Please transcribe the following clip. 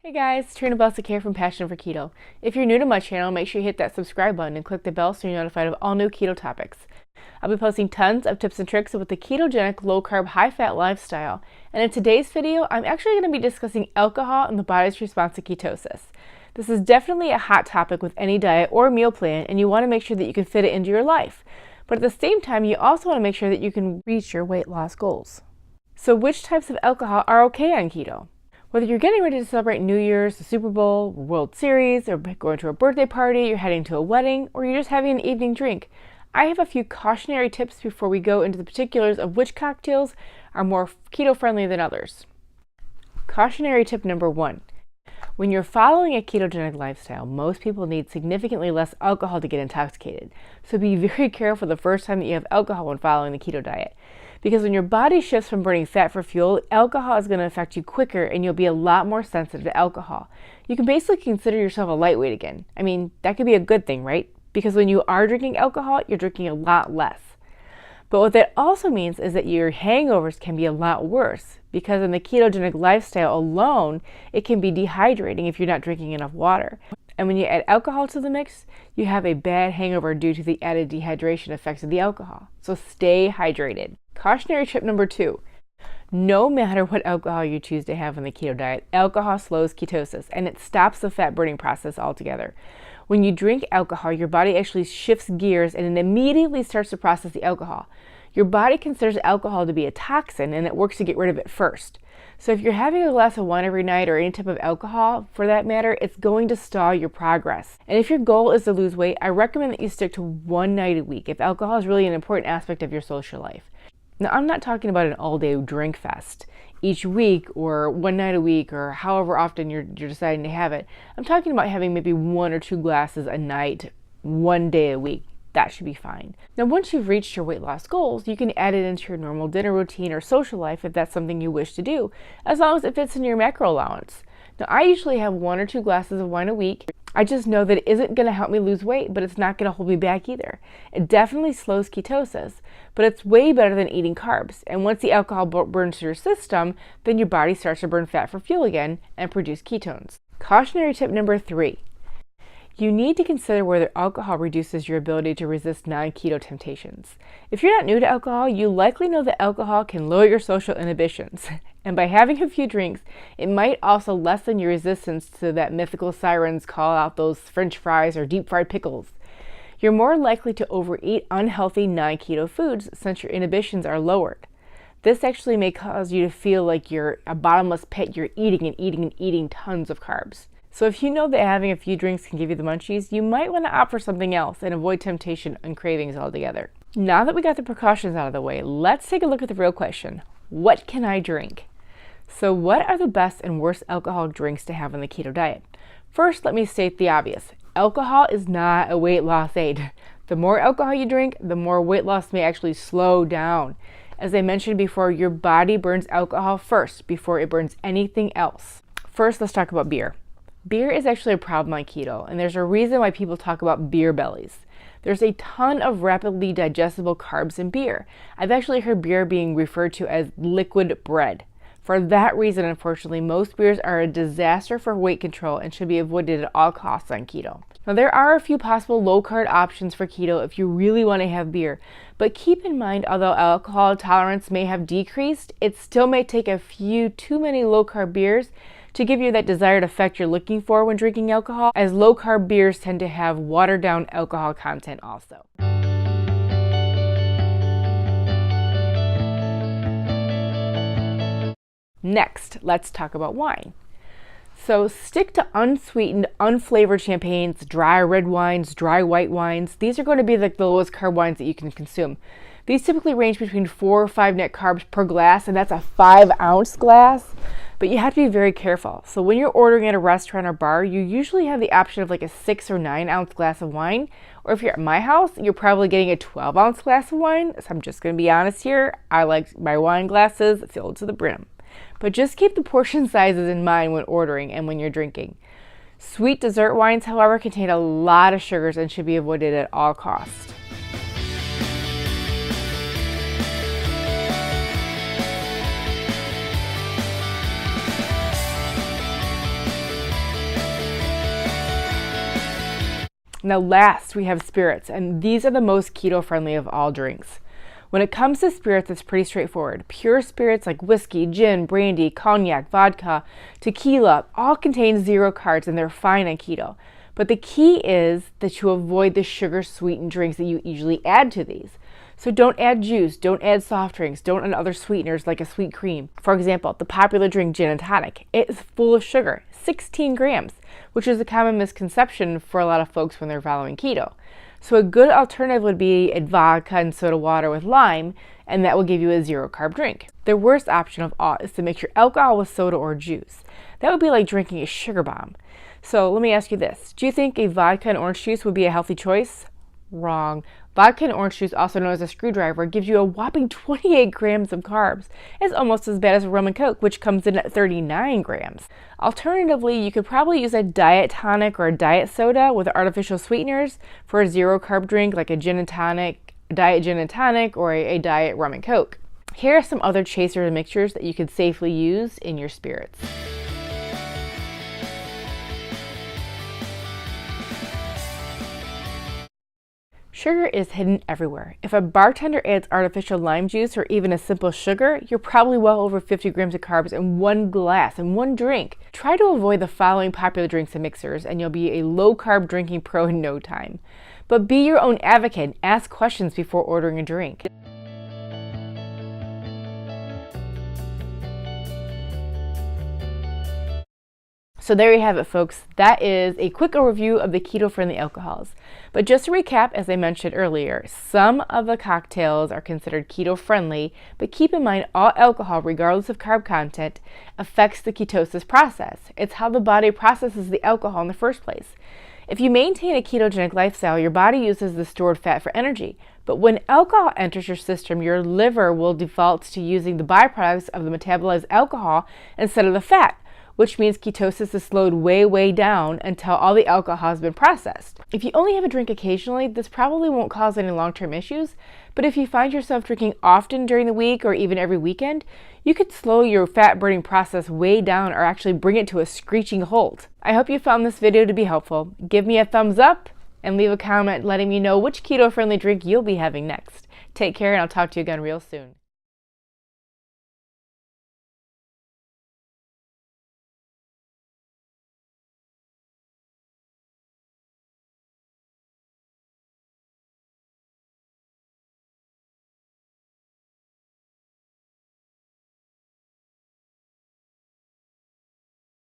Hey guys, Trina Belsic here from Passion for Keto. If you're new to my channel, make sure you hit that subscribe button and click the bell so you're notified of all new keto topics. I'll be posting tons of tips and tricks with the ketogenic, low-carb, high-fat lifestyle. And in today's video, I'm actually going to be discussing alcohol and the body's response to ketosis. This is definitely a hot topic with any diet or meal plan, and you want to make sure that you can fit it into your life. But at the same time, you also want to make sure that you can reach your weight loss goals. So which types of alcohol are okay on keto? Whether you're getting ready to celebrate New Year's, the Super Bowl, World Series, or going to a birthday party, you're heading to a wedding, or you're just having an evening drink, I have a few cautionary tips before we go into the particulars of which cocktails are more keto-friendly than others. Cautionary tip number 1. When you're following a ketogenic lifestyle, most people need significantly less alcohol to get intoxicated. So be very careful the first time that you have alcohol when following the keto diet. Because when your body shifts from burning fat for fuel, alcohol is going to affect you quicker and you'll be a lot more sensitive to alcohol. You can basically consider yourself a lightweight again. I mean, that could be a good thing, right? Because when you are drinking alcohol, you're drinking a lot less. But what that also means is that your hangovers can be a lot worse, because in the ketogenic lifestyle alone, it can be dehydrating if you're not drinking enough water. And when you add alcohol to the mix, you have a bad hangover due to the added dehydration effects of the alcohol. So stay hydrated. Cautionary tip number 2. No matter what alcohol you choose to have on the keto diet, alcohol slows ketosis and it stops the fat burning process altogether. When you drink alcohol, your body actually shifts gears and it immediately starts to process the alcohol. Your body considers alcohol to be a toxin and it works to get rid of it first. So if you're having a glass of wine every night or any type of alcohol for that matter, it's going to stall your progress. And if your goal is to lose weight, I recommend that you stick to one night a week if alcohol is really an important aspect of your social life. Now, I'm not talking about an all-day drink fest each week or one night a week or however often you're deciding to have it. I'm talking about having maybe 1 or 2 glasses a night, one day a week. That should be fine. Now, once you've reached your weight loss goals, you can add it into your normal dinner routine or social life if that's something you wish to do, as long as it fits in your macro allowance. Now, I usually have 1 or 2 glasses of wine a week. I just know that it isn't going to help me lose weight, but it's not going to hold me back either. It definitely slows ketosis, but it's way better than eating carbs. And once the alcohol burns through your system, then your body starts to burn fat for fuel again and produce ketones. Cautionary tip number 3. You need to consider whether alcohol reduces your ability to resist non-keto temptations. If you're not new to alcohol, you likely know that alcohol can lower your social inhibitions. And by having a few drinks, it might also lessen your resistance to that mythical sirens call out those French fries or deep fried pickles. You're more likely to overeat unhealthy non-keto foods since your inhibitions are lowered. This actually may cause you to feel like you're a bottomless pit. You're eating and eating and eating tons of carbs. So if you know that having a few drinks can give you the munchies, you might want to opt for something else and avoid temptation and cravings altogether. Now that we got the precautions out of the way, let's take a look at the real question. What can I drink? So what are the best and worst alcohol drinks to have on the keto diet? First, let me state the obvious. Alcohol is not a weight loss aid. The more alcohol you drink, the more weight loss may actually slow down. As I mentioned before, your body burns alcohol first before it burns anything else. First, let's talk about beer. Beer is actually a problem on keto, and there's a reason why people talk about beer bellies. There's a ton of rapidly digestible carbs in beer. I've actually heard beer being referred to as liquid bread. For that reason, unfortunately, most beers are a disaster for weight control and should be avoided at all costs on keto. Now, there are a few possible low-carb options for keto if you really want to have beer, but keep in mind, although alcohol tolerance may have decreased, it still may take a few too many low-carb beers to give you that desired effect you're looking for when drinking alcohol, as low-carb beers tend to have watered-down alcohol content also. Next, let's talk about wine. So stick to unsweetened, unflavored champagnes, dry red wines, dry white wines. These are going to be like the lowest carb wines that you can consume. These typically range between 4 or 5 net carbs per glass, and that's a 5-ounce glass. But you have to be very careful. So when you're ordering at a restaurant or bar, you usually have the option of like a 6 or 9-ounce glass of wine. Or if you're at my house, you're probably getting a 12-ounce glass of wine. So I'm just going to be honest here. I like my wine glasses filled to the brim. But just keep the portion sizes in mind when ordering and when you're drinking. Sweet dessert wines, however, contain a lot of sugars and should be avoided at all costs. Now last, we have spirits, and these are the most keto-friendly of all drinks. When it comes to spirits, it's pretty straightforward. Pure spirits like whiskey, gin, brandy, cognac, vodka, tequila all contain 0 carbs and they're fine on keto. But the key is that you avoid the sugar-sweetened drinks that you usually add to these. So don't add juice, don't add soft drinks, don't add other sweeteners like a sweet cream. For example, the popular drink gin and tonic, it is full of sugar, 16 grams, which is a common misconception for a lot of folks when they're following keto. So a good alternative would be a vodka and soda water with lime, and that will give you a 0 carb drink. The worst option of all is to mix your alcohol with soda or juice. That would be like drinking a sugar bomb. So let me ask you this. Do you think a vodka and orange juice would be a healthy choice? Wrong. Vodka and orange juice, also known as a screwdriver, gives you a whopping 28 grams of carbs. It's almost as bad as rum and coke, which comes in at 39 grams. Alternatively, you could probably use a diet tonic or a diet soda with artificial sweeteners for a 0 carb drink like a gin and tonic, diet gin and tonic, or a diet rum and coke. Here are some other chasers and mixtures that you could safely use in your spirits. Sugar is hidden everywhere. If a bartender adds artificial lime juice or even a simple sugar, you're probably well over 50 grams of carbs in one glass, in one drink. Try to avoid the following popular drinks and mixers, and you'll be a low-carb drinking pro in no time. But be your own advocate and ask questions before ordering a drink. So there you have it, folks. That is a quick overview of the keto-friendly alcohols. But just to recap, as I mentioned earlier, some of the cocktails are considered keto-friendly, but keep in mind all alcohol, regardless of carb content, affects the ketosis process. It's how the body processes the alcohol in the first place. If you maintain a ketogenic lifestyle, your body uses the stored fat for energy. But when alcohol enters your system, your liver will default to using the byproducts of the metabolized alcohol instead of the fat, which means ketosis is slowed way down until all the alcohol has been processed. If you only have a drink occasionally, this probably won't cause any long-term issues, but if you find yourself drinking often during the week or even every weekend, you could slow your fat-burning process way down or actually bring it to a screeching halt. I hope you found this video to be helpful. Give me a thumbs up and leave a comment letting me know which keto-friendly drink you'll be having next. Take care, and I'll talk to you again real soon.